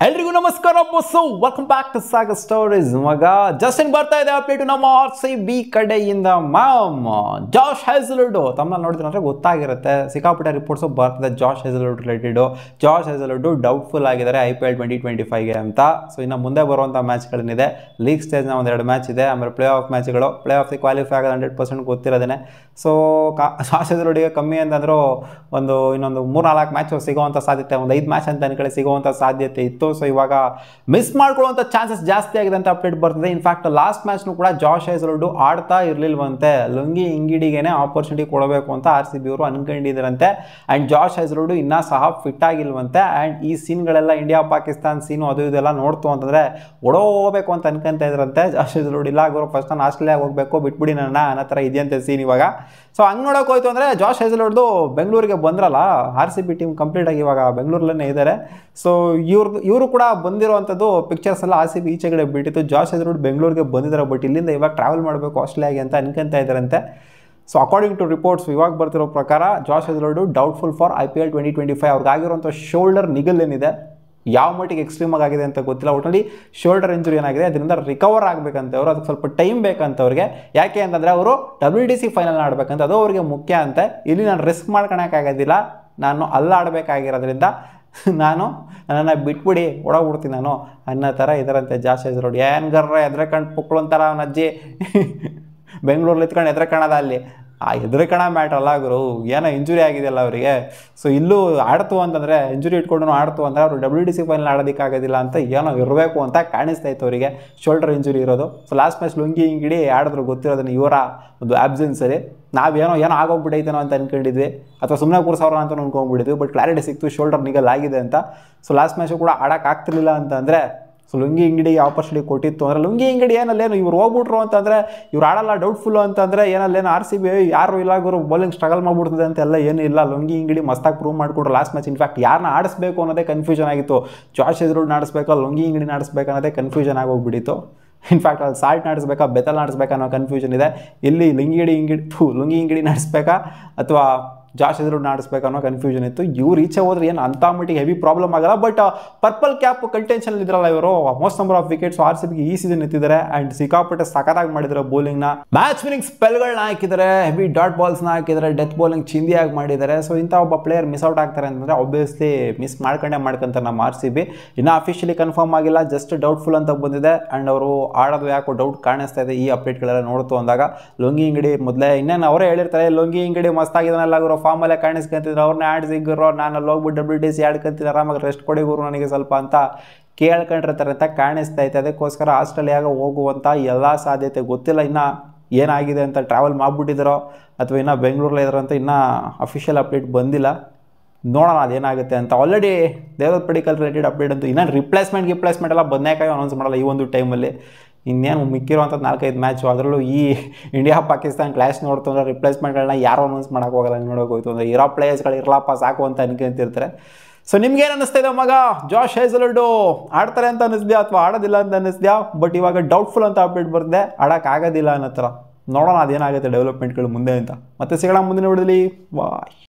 ಎಲ್ರಿಗೂ ನಮಸ್ಕಾರ ಬಸ್ಸು, welcome back to Sagar stories. ಮಗ ಜಸ್ಟಿನ್ ಬರ್ತಾ ಇದೆ ಅಪ್ಡೇಟ್ ನಮ್ಮ RCB ಕಡೆಯಿಂದ. ಜಾಶ್ ಹ್ಯಾಸಲ್ವುಡ್ ತಮ್ಮಲ್ಲಿ ನೋಡಿದ್ರೆ ಗೊತ್ತಾಗಿರುತ್ತೆ, ಸಿಕ್ಕಾಪಟ್ಟೆ ರಿಪೋರ್ಟ್ಸು ಬರ್ತದೆ Josh Hazlewood related. Josh Hazlewood doubtful ಆಗಿದ್ದಾರೆ IPL 2025ಗೆ ಅಂತ. ಸೊ ಇನ್ನು ಮುಂದೆ ಬರುವಂಥ ಮ್ಯಾಚ್ಗಳೇನಿದೆ, ಲೀಗ್ ಸ್ಟೇಜ್ನ ಒಂದೆರಡು ಮ್ಯಾಚ್ ಇದೆ, ಆಮೇಲೆ ಪ್ಲೇ ಆಫ್ ಮ್ಯಾಚ್ಗಳು, ಪ್ಲೇ ಆಫ್ಗೆ ಕ್ವಾಲಿಫೈ ಆಗೋದು 100% ಗೊತ್ತಿರೋದೇ. ಸೊ ಜಾಶ್ ಹ್ಯಾಸಲ್ವುಡ್ಗೆ ಕಮ್ಮಿ ಅಂತಂದರೂ ಇನ್ನೊಂದು 3-4 ಮ್ಯಾಚ್ ಸಿಗೋವಂಥ ಸಾಧ್ಯತೆ, ಒಂದು 5 ಮ್ಯಾಚ್ ಅಂತ ಅನ್ಕೊಳ್ಳಿ ಸಿಗೋವಂಥ ಸಾಧ್ಯತೆ ಇತ್ತು. ಸೊ ಇವಾಗ ಮಿಸ್ ಮಾಡ್ಕೊಳ್ಳುವಂಥ ಚಾನ್ಸಸ್ ಜಾಸ್ತಿ ಆಗಿದೆ ಅಂತ ಅಪ್ಡೇಟ್ ಬರ್ತದೆ. ಇನ್ಫ್ಯಾಕ್ಟ್ ಲಾಸ್ಟ್ ಮ್ಯಾಚ್ನು ಕೂಡ ಜಾಶ್ ಹ್ಯಾಸಲ್ವುಡ್ ಆಡ್ತಾ ಇರಲಿಲ್ವಂತೆ, ಲುಂಗಿ ಇಂಗಿಡಿಗೆನೆ ಆಪರ್ಚುನಿಟಿ ಕೊಡಬೇಕು ಅಂತ RCB ಅವರು ಅನ್ಕೊಂಡಿದ್ದಾರಂತೆ. ಆ್ಯಂಡ್ ಜಾಶ್ ಹ್ಯಾಸಲ್ವುಡ್ ಇನ್ನೂ ಸಹ ಫಿಟ್ ಆಗಿಲ್ವಂತೆ. ಆ್ಯಂಡ್ ಈ ಸೀನ್ಗಳೆಲ್ಲ ಇಂಡಿಯಾ ಪಾಕಿಸ್ತಾನ್ ಸೀನು ಅದು ಇದೆಲ್ಲ ನೋಡ್ತು ಅಂತಂದರೆ ಹೋಗಬೇಕು ಅಂತ ಅನ್ಕೊಂತ ಇದ್ರಂತೆ ಜಾಶ್ ಹ್ಯಾಸಲ್ವುಡ್. ಇಲ್ಲ ಗುರು, ಫಸ್ಟ್ ನಾನು ಆಸ್ಟ್ರೇಲಿಯಾಗೆ ಹೋಗಬೇಕು, ಬಿಟ್ಬಿಡಿ ನನ್ನ ಅನ್ನೋ ಥರ ಇದೆಯಂತೆ ಸೀನ್ ಇವಾಗ. ಸೊ ಹಂಗೆ ನೋಡೋಕೆ ಹೋಯ್ತು ಅಂದರೆ ಜಾಶ್ ಹ್ಯಾಸಲ್ವುಡ್ದು ಬೆಂಗಳೂರಿಗೆ ಬಂದ್ರಲ್ಲ, RCB ಟೀಮ್ ಕಂಪ್ಲೀಟಾಗಿ ಇವಾಗ ಬೆಂಗಳೂರಲ್ಲೇ ಇದ್ದಾರೆ. ಸೊ ಇವರು ಕೂಡ ಬಂದಿರುವಂಥದ್ದು ಪಿಕ್ಚರ್ಸ್ ಎಲ್ಲ RCB ಈಚೆಗಡೆ ಬಿಟ್ಟಿತ್ತು. ಜಾಶ್ ಹ್ಯಾಸಲ್ವುಡ್ ಬೆಂಗಳೂರಿಗೆ ಬಂದಿದ್ದಾರೆ, ಬಟ್ ಇಲ್ಲಿಂದ ಇವಾಗ ಟ್ರಾವೆಲ್ ಮಾಡಬೇಕು ಆಸ್ಟ್ರೇಲಿಯಾಗೆ ಅಂತ ಅನ್ಕೊಂತ ಇದ್ದಾರಂತೆ. ಸೊ ಅಕಾರ್ಡಿಂಗ್ ಟು ರಿಪೋರ್ಟ್ಸ್ ಇವಾಗ ಬರ್ತಿರೋ ಪ್ರಕಾರ Josh Hazlewood doubtful for IPL 2025. ಅವ್ರಿಗಾಗಿರುವಂಥ ಶೋಲ್ಡರ್ ನಿಗಲ್ ಏನಿದೆ, ಯಾವ ಮಟ್ಟಿಗೆ ಎಕ್ಸ್ಟ್ರೀಮ್ ಆಗಿದೆ ಅಂತ ಗೊತ್ತಿಲ್ಲ. ಒಟ್ಟಲ್ಲಿ ಶೋಲ್ಡರ್ ಇಂಜುರಿ ಏನಾಗಿದೆ, ಅದರಿಂದ ರಿಕವರ್ ಆಗಬೇಕಂತ ಅವರು, ಅದಕ್ಕೆ ಸ್ವಲ್ಪ ಟೈಮ್ ಬೇಕಂತ ಅವ್ರಿಗೆ. ಯಾಕೆ ಅಂತಂದರೆ ಅವರು WDC ಫೈನಲ್ ಆಡಬೇಕಂತ, ಅದು ಅವ್ರಿಗೆ ಮುಖ್ಯ ಅಂತೆ. ಇಲ್ಲಿ ನಾನು ರಿಸ್ಕ್ ಮಾಡ್ಕೊಳಕ್ಕಾಗೋದಿಲ್ಲ, ನಾನು ಅಲ್ಲಾಡಬೇಕಾಗಿರೋದ್ರಿಂದ ನನ್ನನ್ನು ಬಿಟ್ಬಿಡಿ, ಓಡೋಗ್ಬಿಡ್ತೀನಿ ನಾನು ಅನ್ನೋ ಥರ ಇದರಂತೆ ಜಾಶ್ ಹ್ಯಾಸಲ್ವುಡ್. ಏನು ಗರ್ರ ಎದ್ರಕಂಡು ಪುಕ್ಳು ಅಂತಾರ ಅವನ ಅಜ್ಜಿ ಬೆಂಗಳೂರಲ್ಲಿ ಎತ್ಕೊಂಡು ಎದ್ರಕಣದ ಅಲ್ಲಿ ಆ ಎದ್ರಕಣ ಮ್ಯಾಟ್ರಲ್ಲ ಗುರು, ಏನೋ ಇಂಜುರಿ ಆಗಿದೆಯಲ್ಲ ಅವರಿಗೆ. ಸೊ ಇಲ್ಲೂ ಆಡ್ತು ಅಂತಂದರೆ, ಇಂಜುರಿ ಇಟ್ಕೊಂಡು ಆಡ್ತು ಅಂದರೆ ಅವರು WDC ಫೈನಲ್ ಆಡೋದಕ್ಕಾಗೋದಿಲ್ಲ ಅಂತ ಏನೋ ಇರಬೇಕು ಅಂತ ಕಾಣಿಸ್ತಾ ಇತ್ತು ಅವರಿಗೆ, ಶೋಲ್ಡರ್ ಇಂಜುರಿ ಇರೋದು. ಸೊ ಲಾಸ್ಟ್ ಮ್ಯಾಚ್ ಲುಂಗಿ ಇಂಗಿಡಿ ಆಡಿದ್ರು ಗೊತ್ತಿರೋದನ್ನು, ಇವರ ಒಂದು ಆಬ್ಸೆನ್ಸಲ್ಲಿ ಏನೋ ಆಗೋಗ್ಬಿಟ್ಟೈತೇನೋ ಅಂತ ಅನ್ಕೊಂಡಿದ್ವಿ, ಅಥವಾ ಸುಮ್ಮನೆ ಕೂರ್ಸವ್ರ ಅಂತ ಅನ್ಕೊಂಡ್ಬಿಟ್ಟಿದ್ವಿ. ಬಟ್ ಕ್ಲಾರಿಟಿ ಸಿಕ್ತು ಶೋಲ್ಡರ್ ನಿಗಲ್ ಆಗಿದೆ ಅಂತ. ಸೊ ಲಾಸ್ಟ್ ಮ್ಯಾಚು ಕೂಡ ಆಡೋಕ್ಕಾಗ್ತಿರ್ಲಿಲ್ಲ ಅಂತಂದರೆ, ಸೊ ಲುಂಗಿ ಇಂಗಿಡಿಗೆ ಆಪರ್ಚುನಿಟಿ ಕೊಟ್ಟಿತ್ತು ಅಂದರೆ, ಲುಂಗಿ ಇಂಗಿಡಿ ಏನಲ್ಲೇನು ಇವ್ರು ಹೋಗ್ಬಿಟ್ರು ಅಂತಂದರೆ, ಇವ್ರು ಆಡಲ್ಲ ಡೌಟ್ಫುಲ್ಲು ಅಂತಂದರೆ ಏನಲ್ಲೇನು RCB ಯಾರು ಇಲ್ಲ ಗುರು, ಬೌಲಿಂಗ್ ಸ್ಟ್ರಗಲ್ ಮಾಡ್ಬಿಡ್ತದೆ ಅಂತೆಲ್ಲ ಏನೂ ಇಲ್ಲ. ಲುಂಗಿ ಇಂಗಿಡಿ ಮಸ್ತಾಗಿ ಪ್ರೂವ್ ಮಾಡಿಕೊಟ್ರು ಲಾಸ್ಟ್ ಮ್ಯಾಚ್. ಇನ್ಫ್ಯಾಕ್ಟ್ ಯಾರನ್ನ ಆಡಿಸ್ಬೇಕು ಅನ್ನೋದೇ ಕನ್ಫ್ಯೂಷನ್ ಆಗಿತ್ತು, ಜಾಶ್ ಹ್ಯಾಸಲ್ವುಡ್ ಆಡಿಸ್ಬೇಕಾ ಲುಂಗಿ ಇಂಗಿಡಿ ಆಡಿಸ್ಬೇಕು ಅನ್ನೋದೇ ಕನ್ಫ್ಯೂಷನ್ ಆಗೋಗ್ಬಿಟ್ಟಿತ್ತು. ಇನ್ಫ್ಯಾಕ್ಟ್ ಅಲ್ಲಿ ಸಾಲ್ಟ್ ಆಡಿಸ್ಬೇಕಾ ಬೆತಲ್ ಆಡಿಸ್ಬೇಕಾ ಅನ್ನೋ ಕನ್ಫ್ಯೂಷನ್ ಇದೆ. ಇಲ್ಲಿ ಲುಂಗಿ ಇಂಗಿಡಿ ಆಡಿಸ್ಬೇಕಾ ಅಥವಾ ಜಾಶ್ ಹ್ಯಾಸಲ್ವುಡ್ ಆಡಿಸ್ಬೇಕು ಅನ್ನೋ ಕನ್ಫ್ಯೂಷನ್ ಇತ್ತು. ಇವ್ರು ಈಚೆ ಹೋದ್ರೆ ಏನು ಅಂಥ ಮಟ್ಟಿಗೆ ಹೆವಿ ಪ್ರಾಬ್ಲಮ್ ಆಗಲ್ಲ. ಬಟ್ ಪರ್ಪಲ್ ಕ್ಯಾಪ್ ಕಂಟೆನ್ಷನ್ ಇದ್ರಲ್ಲ ಇವರು, ಮೋಸ್ಟ್ ನಂಬರ್ ಆಫ್ ವಿಕೆಟ್ಸ್ RCBಗೆ ಈ ಸೀಸನ್ ಎತ್ತಿದ್ದಾರೆ. ಆ್ಯಂಡ್ ಸಿಕ್ಕಾಪಟ್ಟೆ ಸಖತ್ತಾಗಿ ಮಾಡಿದ್ದಾರೆ ಬೌಲಿಂಗ್ನ, ಮ್ಯಾಚ್ ವಿನಿಂಗ್ ಸ್ಪೆಲ್ಗಳನ್ನ ಹಾಕಿದ್ದಾರೆ, ಹೆವಿ ಡಾಟ್ ಬಾಲ್ಸ್ನ ಹಾಕಿದ್ದಾರೆ, ಡೆತ್ ಬೌಲಿಂಗ್ ಚಿಂದಿಯಾಗಿ ಮಾಡಿದ್ದಾರೆ. ಸೊ ಇಂಥ ಒಬ್ಬ ಪ್ಲೇಯರ್ ಮಿಸ್ ಔಟ್ ಆಗ್ತಾರೆ ಅಂತಂದರೆ ಆಬ್ವಿಯಸ್ಲಿ ಮಿಸ್ ಮಾಡ್ಕೊಂತಾರೆ ನಮ್ಮ RCB. ಇನ್ನೂ ಅಫಿಷಿಯಲಿ ಕನ್ಫರ್ಮ್ ಆಗಿಲ್ಲ, ಜಸ್ಟ್ ಡೌಟ್ಫುಲ್ ಅಂತ ಬಂದಿದೆ. ಆ್ಯಂಡ್ ಅವರು ಆಡೋದು ಯಾಕೋ ಡೌಟ್ ಕಾಣಿಸ್ತಾ ಇದೆ ಈ ಅಪ್ಡೇಟ್ಗಳೆಲ್ಲ ನೋಡ್ತು ಅಂದಾಗ. ಲುಂಗಿ ಇಂಗಿಡಿ ಮೊದಲೇ ಇನ್ನೇನು ಅವರೇ ಹೇಳಿರ್ತಾರೆ, ಲುಂಗಿ ಇಂಗಿಡಿ ಮಸ್ತಾಗಿದ್ದಾನಲ್ಲ ಗುರು, ಫಾರ್ಮಲ್ಲೇ ಕಾಣಿಸ್ಕೊಂತಿದ್ರು, ಅವ್ರನ್ನ ಆಡಿಸಿಗ್ರು, ನಾನು ಅಲ್ಲಿ ಹೋಗ್ಬಿಟ್ಟು WDC ಆಡ್ಕೊಂತೀನಿ, ಆರಾಮಾಗಿ ರೆಸ್ಟ್ ಕೊಡಿ ಗುರು ನನಗೆ ಸ್ವಲ್ಪ ಅಂತ ಕೇಳ್ಕೊಂಡಿರ್ತಾರೆ ಅಂತ ಕಾಣಿಸ್ತಾ ಐತೆ. ಅದಕ್ಕೋಸ್ಕರ ಆಸ್ಟ್ರೇಲಿಯಾಗೆ ಹೋಗುವಂಥ ಎಲ್ಲ ಸಾಧ್ಯತೆ ಗೊತ್ತಿಲ್ಲ. ಇನ್ನೂ ಏನಾಗಿದೆ ಅಂತ, ಟ್ರಾವೆಲ್ ಮಾಡಿಬಿಟ್ಟಿದ್ದಾರೋ ಅಥವಾ ಇನ್ನೂ ಬೆಂಗಳೂರಲ್ಲೇ ಇದ್ದಾರೋ ಅಂತ ಇನ್ನೂ ಅಫಿಷಿಯಲ್ ಅಪ್ಡೇಟ್ ಬಂದಿಲ್ಲ. ನೋಡೋಣ ಅದೇನಾಗುತ್ತೆ ಅಂತ. Already Devdutt Padikkal related update ಅಂತೂ ಇನ್ನೇನು ರಿಪ್ಲೇಸ್ಮೆಂಟ್ ಎಲ್ಲ ಬಂದೇಕಾಯಿ ಅನೌನ್ಸ್ ಮಾಡಲ್ಲ ಈ ಒಂದು ಟೈಮಲ್ಲಿ. ಇನ್ನೇನು ಮಿಕ್ಕಿರುವಂಥದ್ದು 4-5 ಮ್ಯಾಚು, ಅದರಲ್ಲೂ ಈ ಇಂಡಿಯಾ ಪಾಕಿಸ್ತಾನ್ ಕ್ಲಾಶ್ ನೋಡ್ತು ಅಂದರೆ ರಿಪ್ಲೇಸ್ಮೆಂಟ್ಗಳನ್ನ ಯಾರು ಅನೌನ್ಸ್ ಮಾಡೋಕೆ ಹೋಗಲ್ಲ. ನೋಡೋಕೆ ಹೋಯ್ತು ಅಂದರೆ ಇರೋ ಪ್ಲೇಯರ್ಸ್ಗಳು ಇರಲಪ್ಪ ಸಾಕು ಅಂತ ಅನ್ಕೊಂತಿರ್ತಾರೆ. ಸೊ ನಿಮ್ಗೇನು ಅನ್ನಿಸ್ತಾ ಇದೆ ಮಗ, ಜಾಶ್ ಹ್ಯಾಸಲ್ವುಡ್ ಆಡ್ತಾರೆ ಅಂತ ಅನ್ನಿಸ್ದ್ಯಾ ಅಥವಾ ಆಡೋದಿಲ್ಲ ಅಂತ ಅನ್ನಿಸ್ದ್ಯಾ? ಬಟ್ ಇವಾಗ ಡೌಟ್ಫುಲ್ ಅಂತ ಅಪ್ಡೇಟ್ ಬರ್ತದೆ, ಆಡೋಕ್ಕಾಗೋದಿಲ್ಲ ಅನ್ನೋ ಥರ. ನೋಡೋಣ ಅದೇನಾಗುತ್ತೆ ಡೆವಲಪ್ಮೆಂಟ್ಗಳು ಮುಂದೆ ಅಂತ. ಮತ್ತೆ ಸಿಗೋಣ ಮುಂದಿನ ವಿಡಿಯೋದಲ್ಲಿ. ಬಾಯ್.